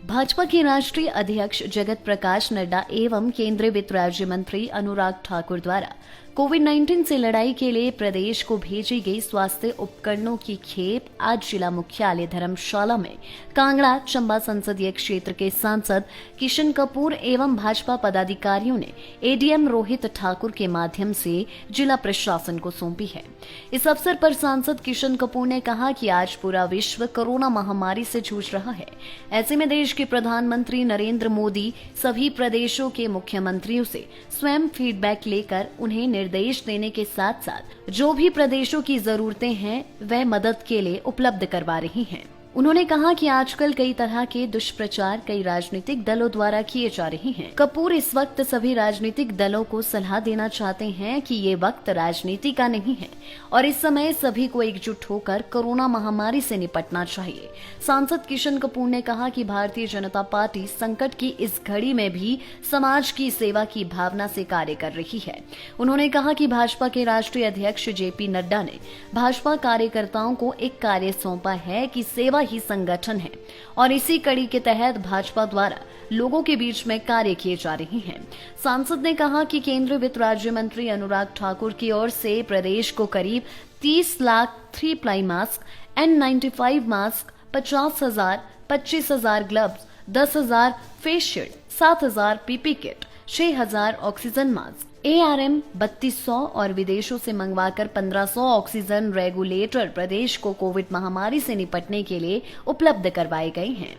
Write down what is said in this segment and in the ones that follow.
भाजपा के राष्ट्रीय अध्यक्ष जगत प्रकाश नड्डा एवं केंद्रीय वित्त राज्य मंत्री अनुराग ठाकुर द्वारा कोविड-19 से लड़ाई के लिए प्रदेश को भेजी गई स्वास्थ्य उपकरणों की खेप आज जिला मुख्यालय धर्मशाला में कांगड़ा चंबा संसदीय क्षेत्र के सांसद किशन कपूर एवं भाजपा पदाधिकारियों ने एडीएम रोहित ठाकुर के माध्यम से जिला प्रशासन को सौंपी है। इस अवसर पर सांसद किशन कपूर ने कहा कि आज पूरा विश्व कोरोना महामारी से जूझ रहा है। ऐसे में देश के प्रधानमंत्री नरेंद्र मोदी सभी प्रदेशों के मुख्यमंत्रियों से स्वयं फीडबैक लेकर उन्हें निर्देश देने के साथ साथ जो भी प्रदेशों की जरूरतें हैं वह मदद के लिए उपलब्ध करवा रही हैं। उन्होंने कहा कि आजकल कई तरह के दुष्प्रचार कई राजनीतिक दलों द्वारा किए जा रहे हैं। कपूर इस वक्त सभी राजनीतिक दलों को सलाह देना चाहते हैं कि ये वक्त राजनीति का नहीं है और इस समय सभी को एकजुट होकर कोरोना महामारी से निपटना चाहिए। सांसद किशन कपूर ने कहा कि भारतीय जनता पार्टी संकट की इस घड़ी में भी समाज की सेवा की भावना से कार्य कर रही है। उन्होंने कहा कि भाजपा के राष्ट्रीय अध्यक्ष जेपी नड्डा ने भाजपा कार्यकर्ताओं को एक कार्य सौंपा है कि सेवा ही संगठन है और इसी कड़ी के तहत भाजपा द्वारा लोगों के बीच में कार्य किए जा रहे हैं। सांसद ने कहा कि केंद्रीय वित्त राज्य मंत्री अनुराग ठाकुर की ओर से प्रदेश को करीब 30 lakh 3 ply mask, N95 mask, 50,000, 25,000 gloves, 10,000 face shield, 7,000 PP kit, 6,000 oxygen mask, ARM 3200 और विदेशों से मंगवाकर 1500 ऑक्सीजन रेगुलेटर प्रदेश को कोविड महामारी से निपटने के लिए उपलब्ध करवाए गए हैं।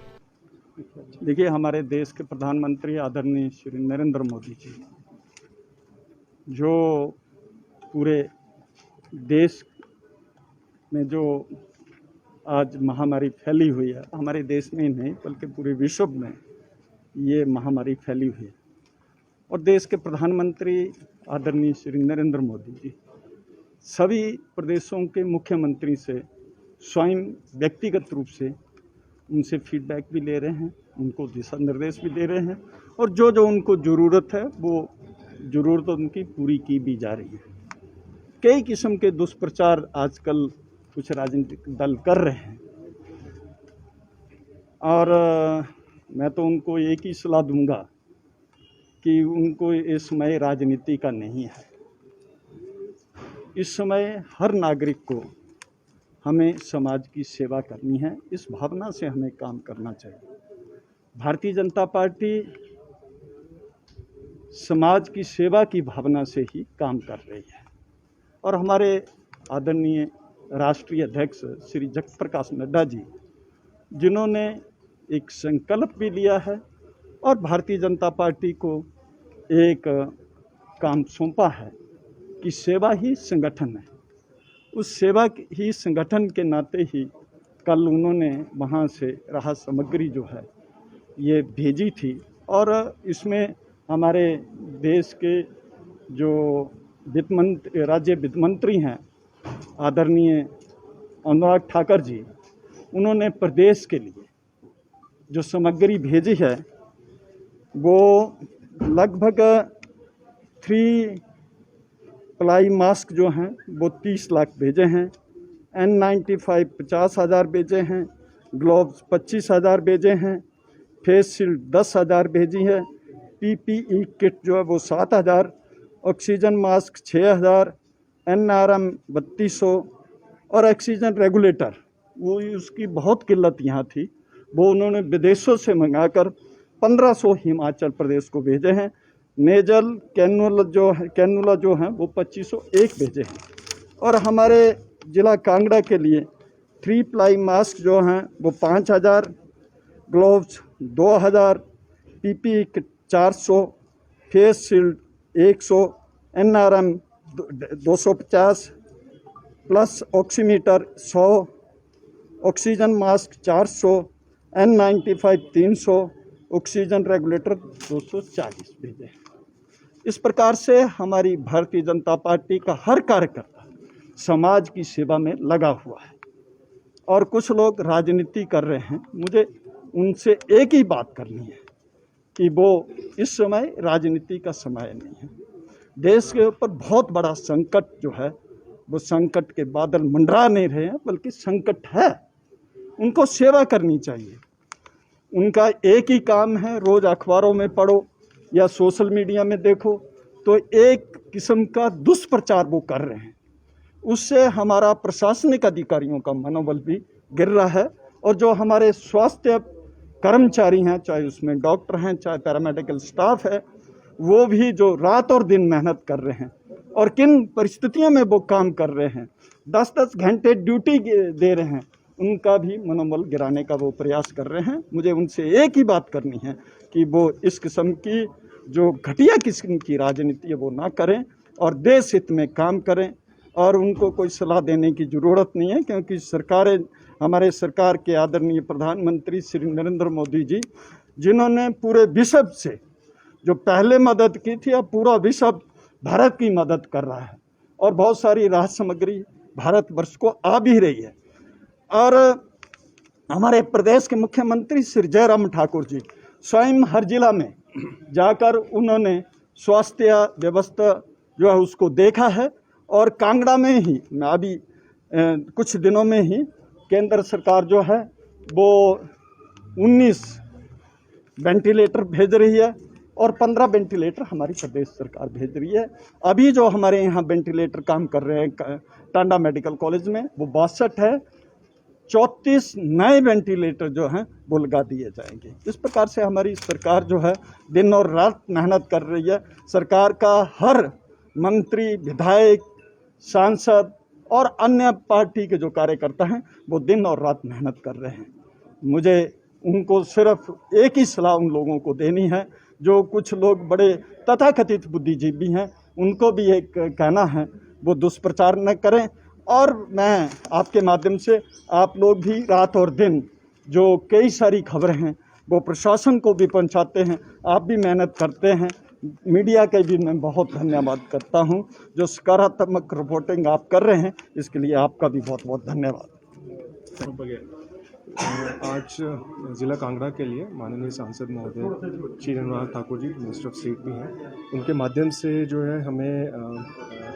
देखिए, हमारे देश के प्रधानमंत्री आदरणीय श्री नरेंद्र मोदी जी जो पूरे देश में जो आज महामारी फैली हुई है, हमारे देश में ही नहीं बल्कि पूरे विश्व में ये महामारी फैली हुई है और देश के प्रधानमंत्री आदरणीय श्री नरेंद्र मोदी जी सभी प्रदेशों के मुख्यमंत्री से स्वयं व्यक्तिगत रूप से उनसे फीडबैक भी ले रहे हैं, उनको दिशा निर्देश भी दे रहे हैं और जो जो उनको ज़रूरत है वो ज़रूरत उनकी पूरी की भी जा रही है। कई किस्म के दुष्प्रचार आजकल कुछ राजनीतिक दल कर रहे हैं और मैं तो उनको एक ही सलाह दूंगा कि उनको इस समय राजनीति का नहीं है। इस समय हर नागरिक को हमें समाज की सेवा करनी है, इस भावना से हमें काम करना चाहिए। भारतीय जनता पार्टी समाज की सेवा की भावना से ही काम कर रही है और हमारे आदरणीय राष्ट्रीय अध्यक्ष श्री जगत प्रकाश नड्डा जी जिन्होंने एक संकल्प भी लिया है और भारतीय जनता पार्टी को एक काम सौंपा है कि सेवा ही संगठन है। उस सेवा ही संगठन के नाते ही कल उन्होंने वहाँ से राहत सामग्री जो है ये भेजी थी और इसमें हमारे देश के जो राज्य वित्त मंत्री हैं आदरणीय अनुराग ठाकुर जी, उन्होंने प्रदेश के लिए जो सामग्री भेजी है वो लगभग 3 प्लाई मास्क जो हैं वो 30 लाख भेजे हैं, N95 50,000 भेजे हैं, ग्लोव्स 25,000 भेजे हैं, फेस शील्ड 10,000 भेजी है, PPE किट जो है वो 7,000, ऑक्सीजन मास्क 6,000, NRM 3200 और ऑक्सीजन रेगुलेटर वो उसकी बहुत किल्लत यहाँ थी, वो उन्होंने विदेशों से मंगाकर 1500 हिमाचल प्रदेश को भेजे हैं। नेजल कैनुला जो हैं वो 2501 भेजे हैं और हमारे ज़िला कांगड़ा के लिए 3 प्लाई मास्क जो हैं वो 5,000, gloves 2,000, PPE kit 400, face shield 100, NRM 250 plus oximeter 100, oxygen mask 400, N95 300, oxygen regulator 240 भेजे। इस प्रकार से हमारी भारतीय जनता पार्टी का हर कार्यकर्ता समाज की सेवा में लगा हुआ है और कुछ लोग राजनीति कर रहे हैं। मुझे उनसे एक ही बात करनी है कि वो इस समय राजनीति का समय नहीं है। देश के ऊपर बहुत बड़ा संकट जो है वो संकट के बादल मंडरा नहीं रहे हैं बल्कि संकट है, उनको सेवा करनी चाहिए। उनका एक ही काम है, रोज अखबारों में पढ़ो या सोशल मीडिया में देखो तो एक किस्म का दुष्प्रचार वो कर रहे हैं। उससे हमारा प्रशासनिक अधिकारियों का मनोबल भी गिर रहा है और जो हमारे स्वास्थ्य कर्मचारी हैं, चाहे उसमें डॉक्टर हैं, चाहे पैरामेडिकल स्टाफ है, वो भी जो रात और दिन मेहनत कर रहे हैं और किन परिस्थितियों में वो काम कर रहे हैं, 10-10 घंटे ड्यूटी दे रहे हैं, उनका भी मनोबल गिराने का वो प्रयास कर रहे हैं। मुझे उनसे एक ही बात करनी है कि वो इस किस्म की जो घटिया किस्म की राजनीति है वो ना करें और देश हित में काम करें। और उनको कोई सलाह देने की ज़रूरत नहीं है, क्योंकि हमारे सरकार के आदरणीय प्रधानमंत्री श्री नरेंद्र मोदी जी, जिन्होंने पूरे विश्व से जो पहले मदद की थी, अब पूरा विश्व भारत की मदद कर रहा है और बहुत सारी राहत सामग्री भारतवर्ष को आ भी रही है। और हमारे प्रदेश के मुख्यमंत्री श्री जयराम ठाकुर जी स्वयं हर जिला में जाकर उन्होंने स्वास्थ्य व्यवस्था जो है उसको देखा है और कांगड़ा में ही अभी कुछ दिनों में ही केंद्र सरकार जो है वो 19 वेंटिलेटर भेज रही है और 15 वेंटिलेटर हमारी प्रदेश सरकार भेज रही है। अभी जो हमारे यहाँ वेंटिलेटर काम कर रहे हैं टांडा मेडिकल कॉलेज में वो 62 है, 34 नए वेंटिलेटर जो हैं वो लगा दिए जाएंगे। इस प्रकार से हमारी सरकार जो है दिन और रात मेहनत कर रही है। सरकार का हर मंत्री, विधायक, सांसद और अन्य पार्टी के जो कार्यकर्ता हैं वो दिन और रात मेहनत कर रहे हैं। मुझे उनको सिर्फ एक ही सलाह उन लोगों को देनी है, जो कुछ लोग बड़े तथाकथित बुद्धिजीवी हैं, उनको भी एक कहना है वो दुष्प्रचार न करें। और मैं आपके माध्यम से आप लोग भी रात और दिन जो कई सारी खबरें हैं वो प्रशासन को भी पहुंचाते हैं, आप भी मेहनत करते हैं। मीडिया का भी मैं बहुत धन्यवाद करता हूं, जो सकारात्मक रिपोर्टिंग आप कर रहे हैं, इसके लिए आपका भी बहुत बहुत धन्यवाद। आज ज़िला कांगड़ा के लिए माननीय सांसद महोदय Shri Anurag Thakur ji minister of state भी हैं, उनके माध्यम से जो है हमें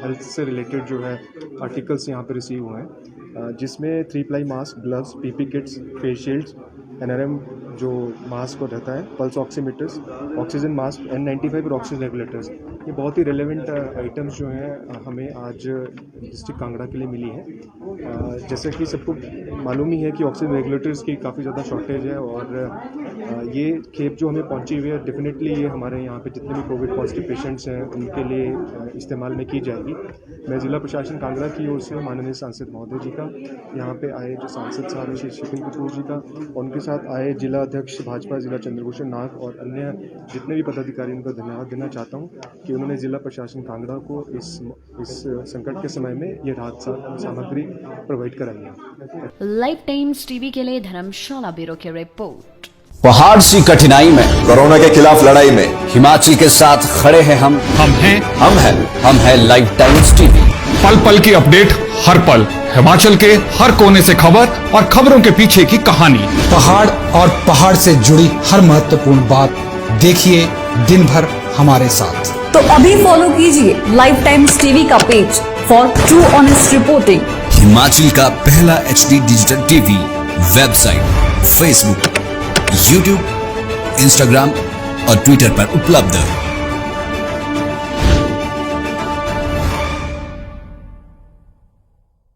हेल्थ से रिलेटेड जो है आर्टिकल्स यहाँ पे रिसीव हुए हैं, जिसमें 3 ply mask, gloves, PP kits, face shields, NRM जो मास्क रहता है, pulse oximeters, oxygen mask, N95 और ऑक्सीजन रेगुलेटर्स, ये बहुत ही रेलेवेंट आइटम्स जो हैं हमें आज डिस्ट्रिक्ट कांगड़ा के लिए मिली है। जैसे कि सबको मालूम ही है कि ऑक्सीजन रेगुलेटर्स की काफ़ी ज़्यादा शॉर्टेज है और ये खेप जो हमें पहुंची हुई है, डेफिनेटली ये हमारे यहाँ पे जितने भी कोविड पॉजिटिव पेशेंट्स हैं उनके लिए इस्तेमाल में की जाएगी। मैं ज़िला प्रशासन कांगड़ा की ओर से माननीय सांसद महोदय जी का, यहाँ पे आए जो सांसद साहब हैं श्री शिपिन कपूर जी का, उनके साथ आए जिला अध्यक्ष भाजपा जिला चंद्रभूषण नाग और अन्य जितने भी पदाधिकारी, उनका धन्यवाद देना चाहता हूँ कि उन्होंने जिला प्रशासन कांगड़ा को इस संकट के समय में ये राहत सामग्री प्रोवाइड कराई है। लाइव टाइम्स टीवी के लिए धर्मशाला ब्यूरो की रिपोर्ट। पहाड़ सी कठिनाई में, कोरोना के खिलाफ लड़ाई में हिमाचल के साथ खड़े हैं हम हैं लाइव टाइम्स टीवी। पल पल की अपडेट हर पल, हिमाचल के हर कोने से खबर और खबरों के पीछे की कहानी। पहाड़ और पहाड़ से जुड़ी हर महत्वपूर्ण बात देखिए दिन भर हमारे साथ। तो अभी फॉलो कीजिए लाइव टाइम्स टीवी का page for true honest reporting. Himachal का पहला HD digital TV, website, Facebook, YouTube, Instagram और Twitter पर उपलब्ध।